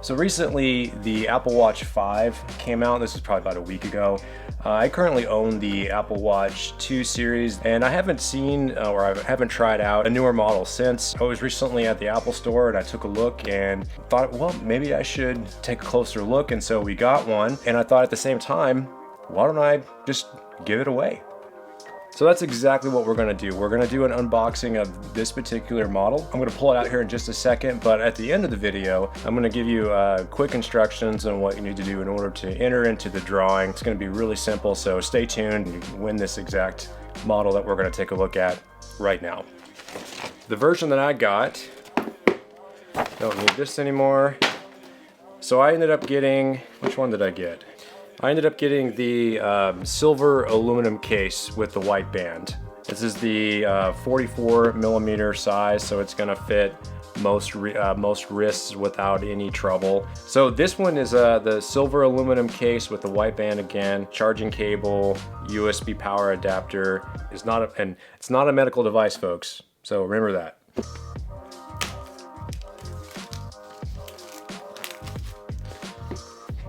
So recently the Apple Watch 5 came out. This was probably about a week ago. I currently own the Apple Watch 2 series, and I haven't seen or I haven't tried out a newer model since. I was recently at the Apple store and I took a look and thought, well, maybe I should take a closer look, and so we got one. And I thought at the same time, why don't I just give it away? So that's exactly what we're gonna do. We're gonna do an unboxing of this particular model. I'm gonna pull it out here in just a second, but at the end of the video, I'm gonna give you quick instructions on what you need to do in order to enter into the drawing. It's gonna be really simple, so stay tuned and you can win this exact model that we're gonna take a look at right now. The version that I got, don't need this anymore. So I ended up getting, which one did I get? I ended up getting the silver aluminum case with the white band. This is the 44 millimeter size, so it's gonna fit most wrists without any trouble. So this one is the silver aluminum case with the white band again, charging cable, USB power adapter. It's not a medical device, folks, so remember that.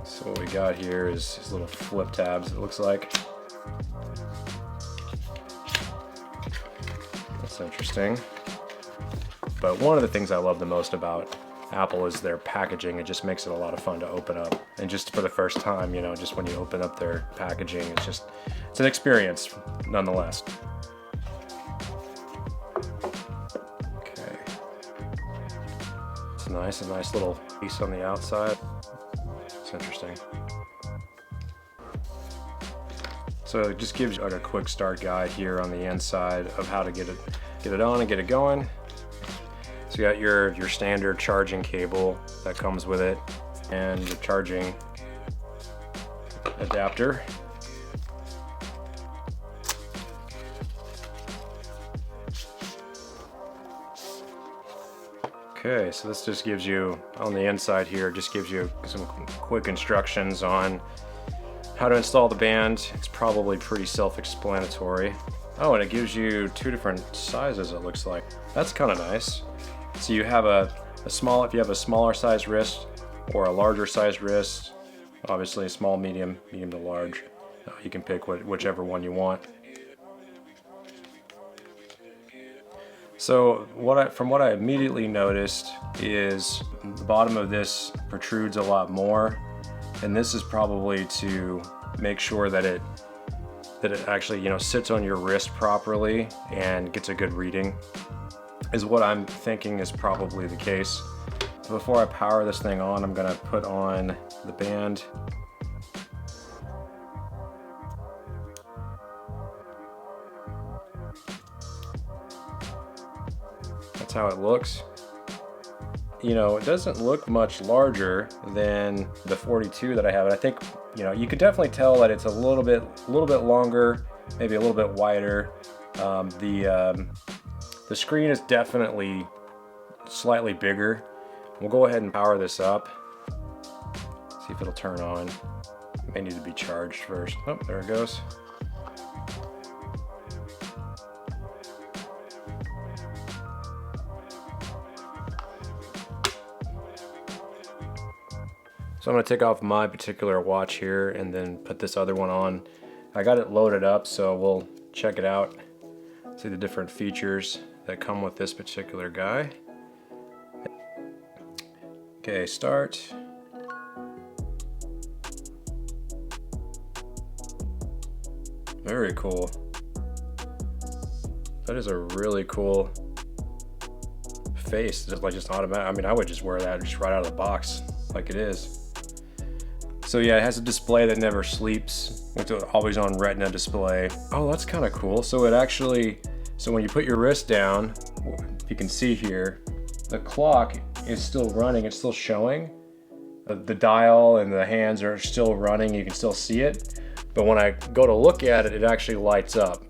So what we got here is these little flip tabs, it looks like. That's interesting. But one of the things I love the most about Apple is their packaging. It just makes it a lot of fun to open up. And just for the first time, you know, just when you open up their packaging, it's an experience nonetheless. Okay. It's nice, a nice little piece on the outside. Interesting. So it just gives you like a quick start guide here on the inside of how to get it on and get it going. So you got your standard charging cable that comes with it and your charging adapter. Okay, so this just gives you, on the inside here, just gives you some quick instructions on how to install the band. It's probably pretty self-explanatory. Oh, and it gives you two different sizes, it looks like. That's kind of nice. So you have if you have a smaller size wrist or a larger size wrist, obviously a small, medium to large, you can pick whichever one you want. So from what I immediately noticed is the bottom of this protrudes a lot more, and this is probably to make sure that it actually, you know, sits on your wrist properly and gets a good reading, is what I'm thinking is probably the case. Before I power this thing on, I'm gonna put on the band. That's how it looks. You know, it doesn't look much larger than the 42 that I have. And I think, you know, you could definitely tell that it's a little bit longer, maybe a little bit wider. The screen is definitely slightly bigger. We'll go ahead and power this up. See if it'll turn on. It may need to be charged first. Oh, there it goes. So I'm going to take off my particular watch here and then put this other one on. I got it loaded up, so we'll check it out, see the different features that come with this particular guy. Okay, start. Very cool. That is a really cool face, just automatic. I mean, I would just wear that just right out of the box like it is. So yeah, it has a display that never sleeps. It's an always on retina display. Oh, that's kind of cool. So it actually, so when you put your wrist down, you can see here, the clock is still running, it's still showing. The dial and the hands are still running, you can still see it. But when I go to look at it, it actually lights up,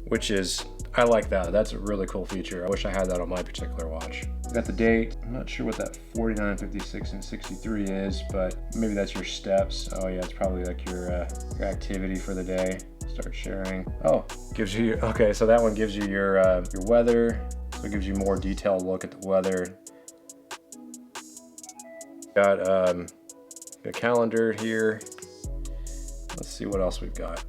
which is, I like that. That's a really cool feature. I wish I had that on my particular watch. Got the date. I'm not sure what that 49, 56, and 63 is, but maybe that's your steps. Oh yeah, it's probably like your activity for the day. Start sharing. Oh, gives you, okay, so that one gives you your weather. So it gives you more detailed look at the weather. Got a calendar here. Let's see what else we've got.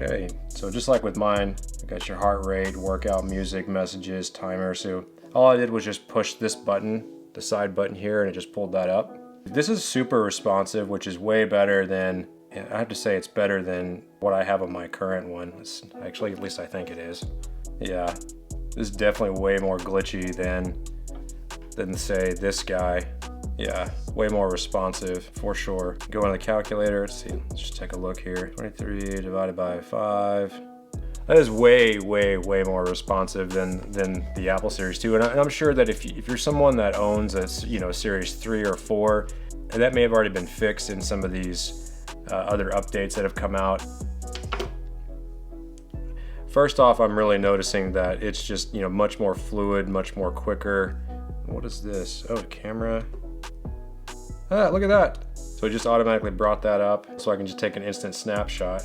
Okay, so just like with mine, you got your heart rate, workout music, messages, timer. So all I did was just push this button, the side button here, and it just pulled that up. This is super responsive, which is way better than, I have to say it's better than what I have on my current one. It's actually, at least I think it is. Yeah, this is definitely way more glitchy than say this guy. Yeah, way more responsive for sure. Go into the calculator, let's see, let's just take a look here. 23 divided by 5. That is way more responsive than the Apple Series 2. And I'm sure that if you're someone that owns a Series 3 or 4, that may have already been fixed in some of these other updates that have come out. First off, I'm really noticing that it's just much more fluid, much more quicker. What is this? Oh, camera. Ah, look at that. So it just automatically brought that up, so I can just take an instant snapshot.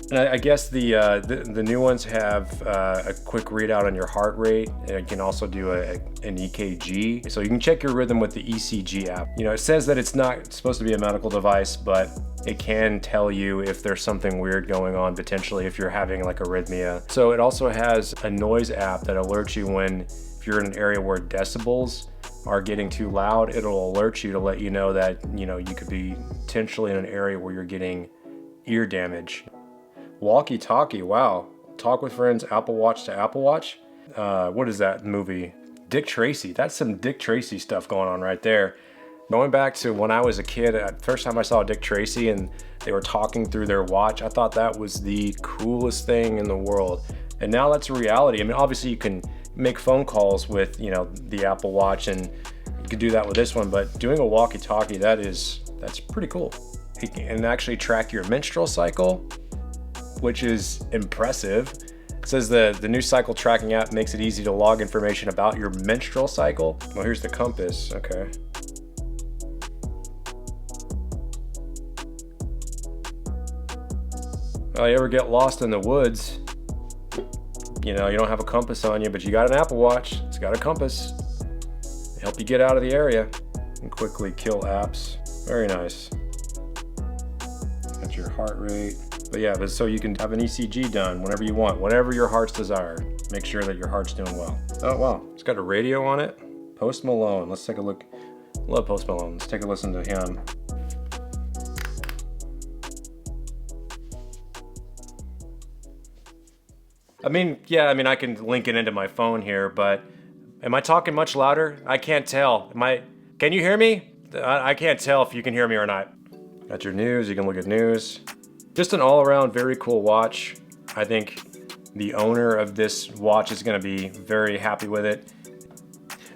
And I guess the new ones have a quick readout on your heart rate, and you can also do an EKG. So you can check your rhythm with the ECG app. It says that it's not supposed to be a medical device, but it can tell you if there's something weird going on, potentially if you're having like arrhythmia. So it also has a noise app that alerts you if you're in an area where decibels are getting too loud. It'll alert you to let you know that you could be potentially in an area where you're getting ear damage. Walkie-talkie, wow. Talk with friends, Apple Watch to Apple Watch. What is that movie? Dick Tracy. That's some Dick Tracy stuff going on right there. Going back to when I was a kid, first time I saw Dick Tracy and they were talking through their watch, I thought that was the coolest thing in the world. And now that's a reality. I mean, obviously you can make phone calls with, the Apple Watch, and you can do that with this one, but doing a walkie-talkie, that's pretty cool. It can actually track your menstrual cycle, which is impressive. It says the new cycle tracking app makes it easy to log information about your menstrual cycle. Well, here's the compass, okay. Well, you ever get lost in the woods, you don't have a compass on you, but you got an Apple Watch, it's got a compass. They help you get out of the area and quickly kill apps. Very nice. Got your heart rate. But yeah, so you can have an ECG done whenever you want, whatever your heart's desire. Make sure that your heart's doing well. Oh wow, it's got a radio on it. Post Malone, let's take a look. Love Post Malone, let's take a listen to him. I mean, I can link it into my phone here, but am I talking much louder? I can't tell. Can you hear me? I can't tell if you can hear me or not. Got your news, you can look at news. Just an all-around very cool watch. I think the owner of this watch is gonna be very happy with it.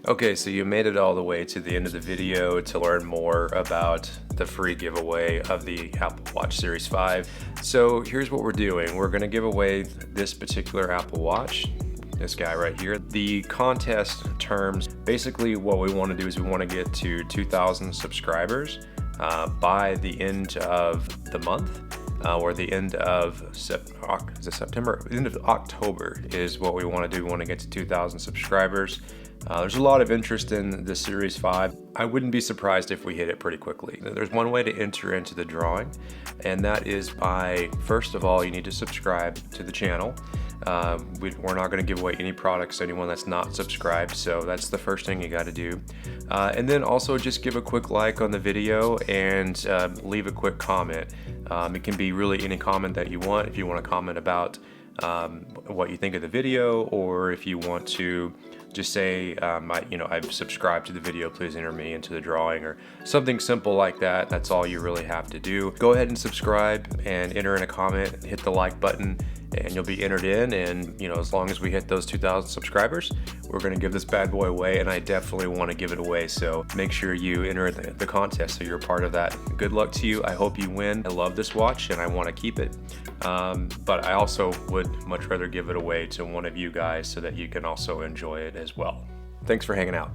Okay, so you made it all the way to the end of the video to learn more about the free giveaway of the Apple Watch Series 5. So here's what we're doing. We're gonna give away this particular Apple Watch, this guy right here. The contest terms, basically what we wanna do is we wanna get to 2,000 subscribers by the end of the month. Or the end of September, the end of October is what we want to do. We want to get to 2,000 subscribers. There's a lot of interest in the Series 5. I wouldn't be surprised if we hit it pretty quickly. There's one way to enter into the drawing, and that is by, first of all, you need to subscribe to the channel. We're not going to give away any products to anyone that's not subscribed, so that's the first thing you got to do. And then also just give a quick like on the video and leave a quick comment. It can be really any comment that you want. If you want to comment about what you think of the video, or if you want to just say, I've subscribed to the video, please enter me into the drawing, or something simple like that. That's all you really have to do. Go ahead and subscribe and enter in a comment, hit the like button, and you'll be entered in. And as long as we hit those 2,000 subscribers, we're gonna give this bad boy away, and I definitely want to give it away. So make sure you enter the contest so you're part of that. Good luck to you. I hope you win. I love this watch and I want to keep it. But I also would much rather give it away to one of you guys so that you can also enjoy it as well. Thanks for hanging out.